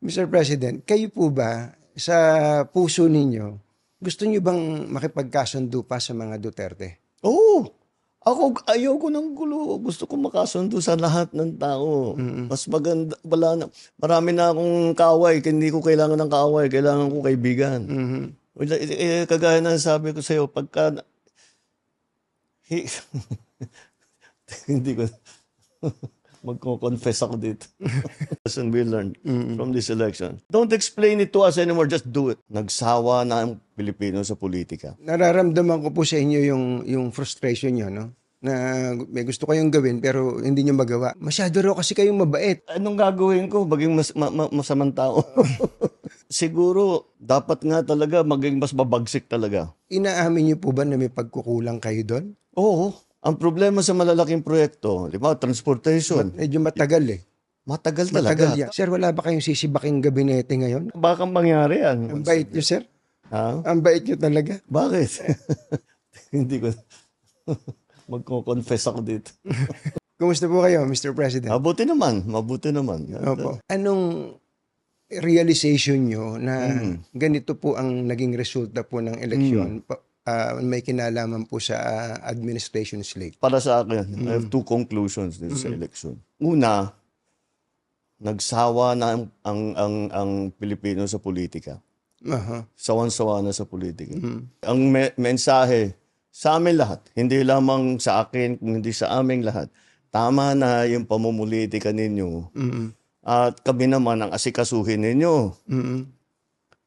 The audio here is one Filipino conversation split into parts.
Mr. President, kayo po ba sa puso ninyo, gusto niyo bang makipagkasundo pa sa mga Duterte? Oo. Ako, ayoko ng gulo. Gusto ko makasundo sa lahat ng tao. Mas maganda, marami na akong kaaway. Hindi ko kailangan ng kaaway. Kailangan ko kaibigan. Kagaya na sabi ko sa'yo, pagka... hindi ko... Magko-confess ako dito. Lesson we learned from this election. Don't explain it to us anymore, just do it. Nagsawa na ang Pilipino sa politika. Nararamdaman ko po sa inyo yung frustration nyo, no? Na may gusto kayong gawin pero hindi nyo magawa. Masyado raw kasi kayong mabait. Anong gagawin ko? Maging masamang tao. Siguro, dapat nga talaga maging mas mabagsik talaga. Inaamin nyo po ba na may pagkukulang kayo doon? Oo. Ang problema sa malalaking proyekto, di ba, transportation. Medyo matagal eh. Matagal talaga. Matagal yan. Sir, wala ba kayong sisibaking gabinete ngayon? Baka mangyari yan. Ang bait nyo, sir. Ha? Ang bait nyo talaga. Bakit? Hindi ko... Magko-confess ako dito. Kumusta po kayo, Mr. President? Mabuti naman. Mabuti naman. Opo. Anong realization nyo na ganito po ang naging resulta po ng eleksyon? May kinalaman po sa administration slate. Para sa akin, I have two conclusions dito sa election. Una, nagsawa na ang Pilipino sa politika. Sawan-sawa na sa politika. Ang mensahe sa amin lahat, hindi lamang sa akin, kundi sa aming lahat, tama na yung pamumulitika ninyo. At kami naman ang asikasuhin ninyo.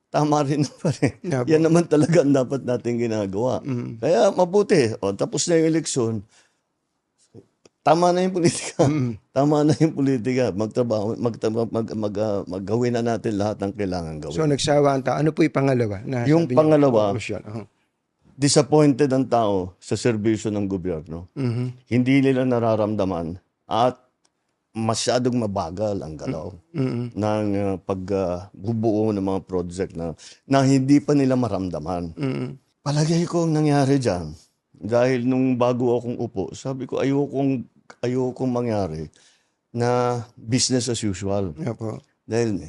Tama rin pa rin. Yan naman talaga ang dapat natin ginagawa. Kaya mabuti. Tapos na yung eleksyon. Tama na yung politika. Tama na yung politika. Maggawin na natin lahat ng kailangan gawin. So nagsawa ang tao. Ano po yung pangalawa? Yung pangalawa, disappointed ang tao sa serbisyo ng gobyerno. Hindi nila nararamdaman at masyadong mabagal ang galaw ng pagbubuo ng mga project na hindi pa nila maramdaman. Palagay ko ang nangyari dyan, dahil nung bago akong upo, sabi ko ayokong mangyari na business as usual. Dahil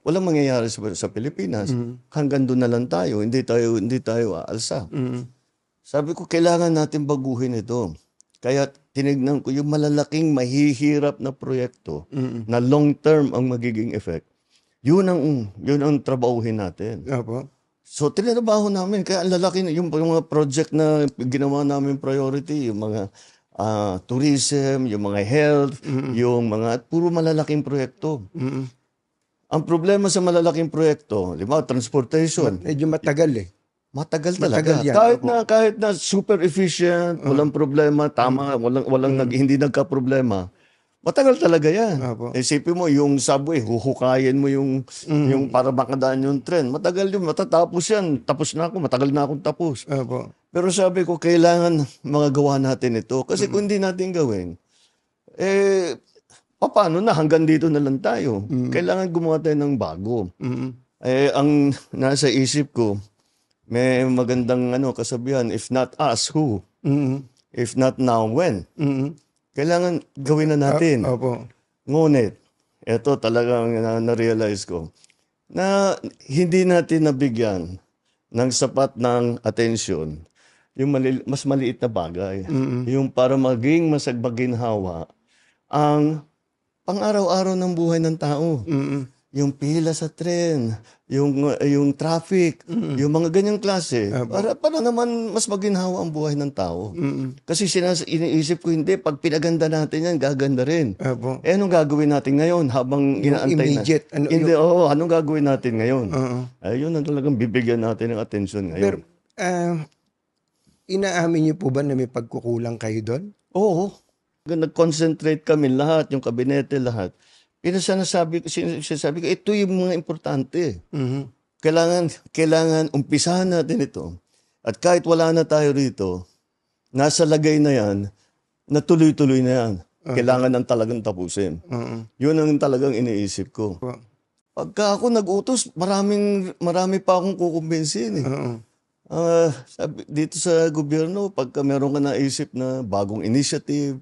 walang mangyayari sa Pilipinas. Hanggang doon na lang tayo. Hindi tayo aalsa. Sabi ko, kailangan natin baguhin ito. Kaya tinignan ko yung malalaking mahihirap na proyekto na long-term ang magiging effect. Yun ang trabahuhin natin. So tinrabaho namin. Kaya ang lalaki, yung mga project na ginawa namin priority, yung mga tourism, yung mga health, yung mga puro malalaking proyekto. Ang problema sa malalaking proyekto, di ba, transportation. Medyo matagal eh. Matagal talaga. Yan. Kahit na super efficient, walang problema, tama, hindi nagka-problema. Matagal talaga yan. Isipin mo, yung subway, huhukayin mo yung para makadaan yung tren. Matagal yun, matatapos yan. Tapos na ako, matagal na akong tapos. Pero sabi ko, kailangan magagawa natin ito. Kasi kung hindi natin gawin, paano na? Hanggang dito na lang tayo. Kailangan gumawa tayo ng bago. Ang nasa isip ko, may magandang kasabihan, if not us, who? If not now, when? Kailangan gawin na natin. Ngunit, ito talagang na-realize ko, na hindi natin nabigyan ng sapat ng atensyon yung mas maliit na bagay. Yung para maging masagbaginhawa ang pang-araw-araw ng buhay ng tao. Yung pila sa tren, yung traffic, yung mga ganyang klase. Para naman mas maginhawa ang buhay ng tao. Kasi iniisip ko, hindi, pag pinaganda natin yan, gaganda rin. Anong gagawin natin ngayon habang inaantay immediate, na? Anong gagawin natin ngayon? Ayun ang talagang bibigyan natin ng atensyon ngayon. Pero, inaamin niyo po ba na may pagkukulang kayo doon? Oo. Nag-concentrate kami lahat, yung kabinete lahat. Sinasabi ko, ito yung mga importante. Kailangan umpisahan natin ito. At kahit wala na tayo rito, nasa lagay na yan, na tuloy-tuloy na yan. Kailangan ng talagang tapusin. Yun ang talagang iniisip ko. Pagka ako nag-utos, marami pa akong kukumbinsin. Dito sa gobyerno, pagka meron ka naisip na bagong initiative,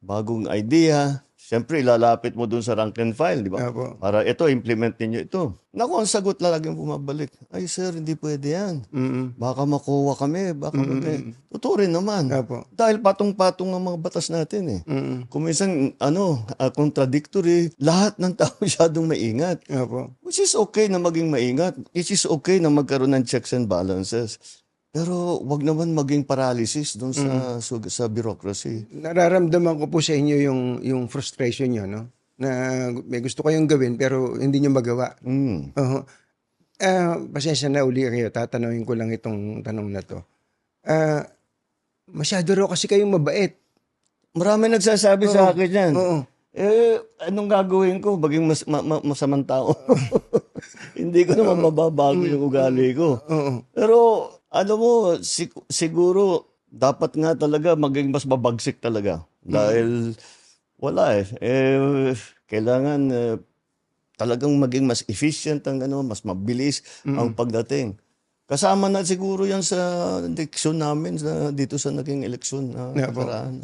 bagong idea, Siyempre, ilalapit mo dun sa rank and file, di ba? Opo. Para ito, implement ninyo ito. Naku, ang sagot laging bumabalik. Ay, sir, hindi pwede yan. Baka makuha kami, baka totoo rin naman. Opo. Dahil patong-patong ang mga batas natin eh. Kung minsan, contradictory, lahat ng tao masyadong maingat. Opo. Which is okay na maging maingat. Which is okay na magkaroon ng checks and balances. Pero wag naman maging paralysis doon sa bureaucracy. Nararamdaman ko po sa inyo yung frustration nyo, no? Na may gusto kayong gawin pero hindi nyo magawa. Oo. Pasensya na uli kayo. Tatanungin ko lang itong tanong na to. Masyado raw kasi kayong mabait. Marami nagsasabi sa akin yan. Oo. Anong gagawin ko? Maging masamang tao. Hindi ko naman mababago yung ugali ko. Pero, mo, siguro, dapat nga talaga maging mas mabagsik talaga. Dahil, wala kailangan talagang maging mas efficient ang mas mabilis ang pagdating. Kasama na siguro yan sa eleksyon namin dito sa naging eleksyon na nakaraan.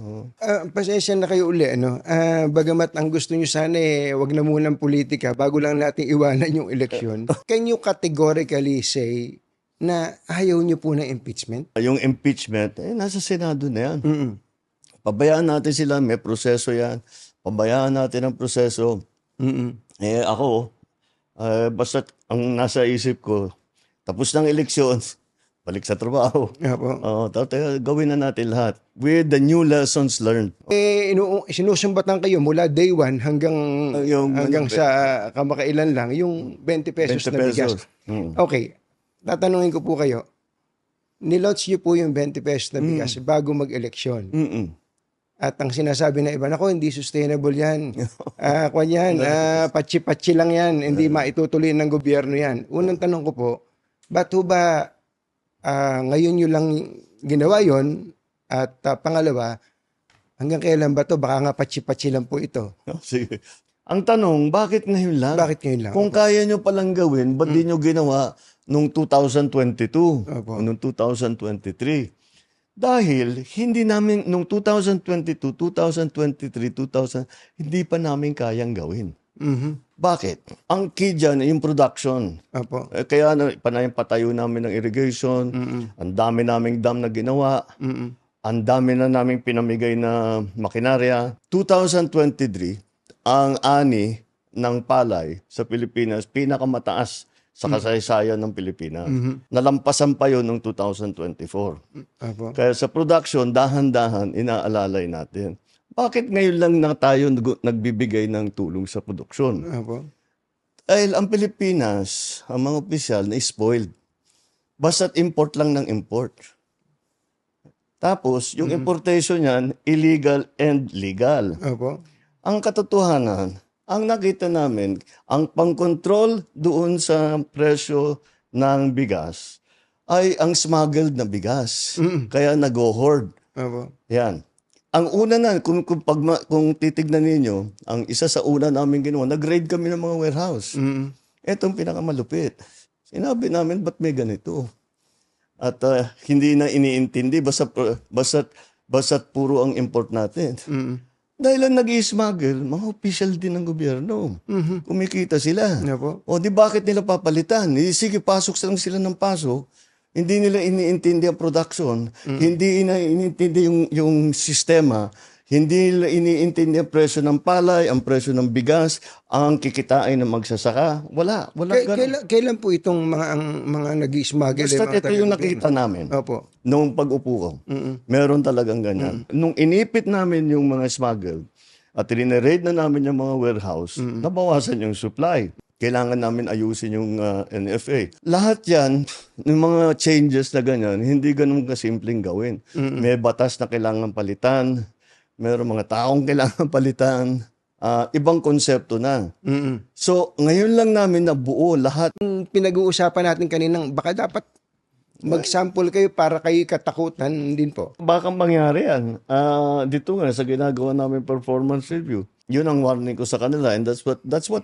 Pasensya na kayo uli, ano? Bagamat ang gusto nyo sana wag na munang politika bago lang natin iwanan yung eleksyon. Can you categorically say na ayaw nyo po ng impeachment? Yung impeachment, nasa Senado na yan. Pabayaan natin sila, may proseso yan. Pabayaan natin ang proseso. Ako, basta ang nasa isip ko, tapos ng eleksyon, balik sa trabaho. Gawin na natin lahat with the new lessons learned. Sinusumbatan kayo mula day 1 hanggang sa kamakailan lang, yung 20 pesos na bigas. Okay, tatanungin ko po kayo, nilaunch nyo po yung 20 pesos na bigas bago mag-eleksyon. At ang sinasabi na iba, nako, hindi sustainable yan. Patsi-patsi lang yan. Hindi maitutuloy ng gobyerno yan. Unang tanong ko po, ba't ho ba ngayon nyo lang ginawa yon? At pangalawa, hanggang kailan ba to? Baka nga patsi-patsi lang po ito. Sige. Ang tanong, bakit ngayon lang? Bakit ngayon lang? Kung kaya nyo palang gawin, ba't di nyo ginawa nung 2022? O nung 2023? Dahil hindi namin, nung 2022, 2023, hindi pa namin kayang gawin. Bakit? Ang key dyan, yung production. Kaya patayo namin ng irrigation, ang dami naming dam na ginawa, ang dami na naming pinamigay na makinarya. 2023, ang ani ng palay sa Pilipinas, pinakamataas sa kasaysayan ng Pilipinas. Nalampasan pa yun noong 2024. Kaya sa production, dahan-dahan, inaalalay natin. Bakit ngayon lang na tayo nagbibigay ng tulong sa produksyon? Dahil ang Pilipinas, ang mga opisyal, na-spoiled. Basta't import lang ng import. Tapos, yung importation niyan, illegal and legal. Ang katotohanan, ang nakita namin, ang pang-control doon sa presyo ng bigas ay ang smuggled na bigas. Kaya nag-hoard. Yan. Ang una na, kung titignan ninyo, ang isa sa una namin ginawa, nag-raid kami ng mga warehouse. Etong pinakamalupit. Sinabi namin, ba't may ganito? At hindi na iniintindi, basta't puro ang import natin. Dahil ang nag-i-smuggle, mga official din ng gobyerno. Kumikita sila. O di bakit nila papalitan? Sige, pasok lang sila ng pasok. Hindi nila iniintindi ang production. Hindi nila iniintindi yung sistema. Hindi nila iniintindi ang presyo ng palay, ang presyo ng bigas, ang kikitain ng magsasaka. Wala. Kailan po itong mga nag-i-smuggle? Basta ito yung nakita namin. Noong pag-upo ko. Meron talagang ganyan. Nung inipit namin yung mga smuggle at rineraid na namin yung mga warehouse, nabawasan yung supply. Kailangan namin ayusin yung NFA. Lahat yan, yung mga changes na ganyan, hindi ganun kasimpleng gawin. May batas na kailangan palitan, mayroong mga taong kailangan palitan, ibang konsepto na. So, ngayon lang namin nabuo lahat. Pinag-uusapan natin kaninang, baka dapat mag-sample kayo para kayo katakutan din po. Baka mangyari yan. Dito nga, sa ginagawa namin performance review, yun ang warning ko sa kanila, and that's what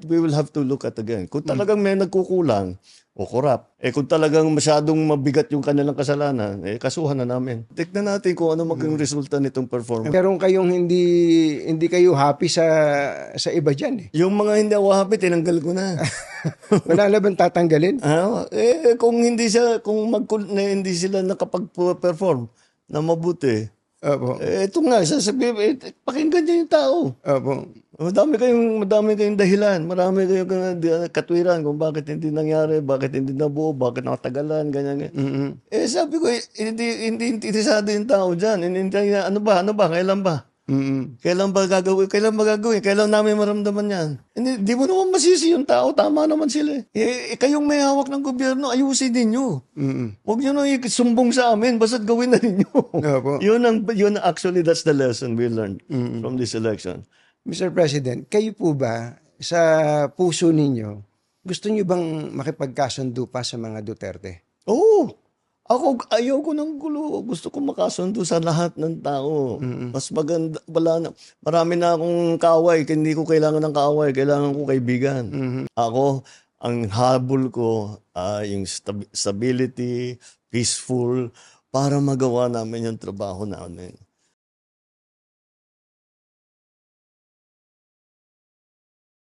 we will have to look at again. Kung talagang may nagkukulang o korap, kung talagang masyadong mabigat yung kanilang kasalanan, kasuhan na namin. Tignan natin kung ano maging resulta nitong performance. Pero kayong hindi kayo happy sa iba dyan eh. Yung mga hindi ako happy, tinanggal ko na. Wala na bang tatanggalin? Kung hindi sila nakapag-perform na mabuti, Opo. ito nga, sasabihin, pakinggan niyo yung tao. Opo. Madami kayong dahilan, marami kayong katwiran kung bakit hindi nangyari, bakit hindi nabuo, bakit nakatagalan, ganyan. Sabi ko, hindi interesado yung tao dyan. Ano ba, kailan ba? Kailan ba gagawin? Kailan namin maramdaman yan? Hindi mo naman masisi yung tao. Tama naman sila. Kayong may hawak ng gobyerno, ayusin ninyo. Huwag nyo na isumbong sa amin. Basta't gawin na ninyo. Yun actually, that's the lesson we learned from this election. Mr. President, kayo po ba sa puso ninyo, gusto nyo bang makipagkasundo pa sa mga Duterte? Oo. Ako, ayaw ko ng gulo. Gusto ko makasundo sa lahat ng tao. Mas maganda, marami na akong kaaway. Hindi ko kailangan ng kaaway. Kailangan ko kaibigan. Ako, ang habol ko, yung stability, peaceful, para magawa namin yung trabaho namin.